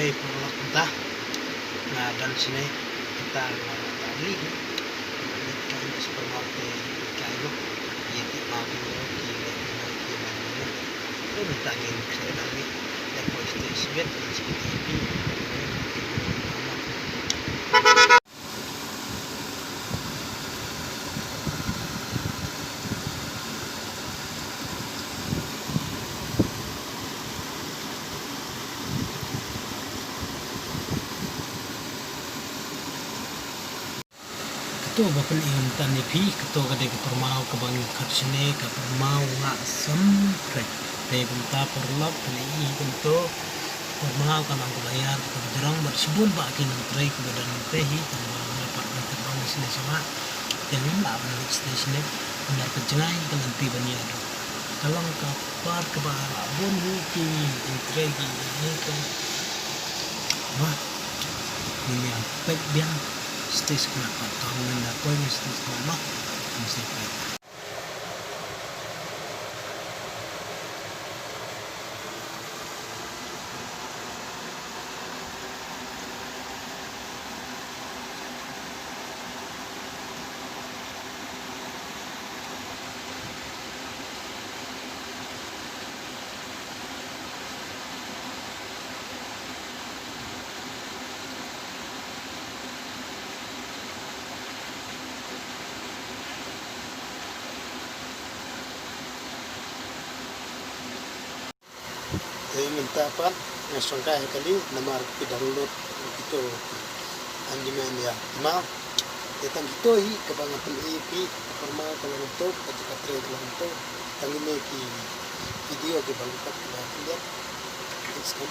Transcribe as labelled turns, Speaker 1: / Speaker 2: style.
Speaker 1: Okay, pulak kita na dan sini kita tali kain supermarket kain yeti mabu kile itu tangin saya tali lepo station SPTV to bakal intan ni pi to kade ke permau ke bang karsine ke permau nga sempre te bunta perlap ni to permau kan ang bayar ke jarang bersibun ba kin trai ke badan tehi tambah dapat terbang sini sama yang lah balik station benar kejengai dengan pi bani ado kalau kapar ke bara bon ki trai ni ke wah ini apa biang stage kenapa tahun na ko yung stage ko no music minta apa ngasongkai kali nomor ke download itu anjiman ya mau datang itu hi kebangapan EP perma kalau untuk ketika trade lang itu tangine ki video ke bangkat lihat diskon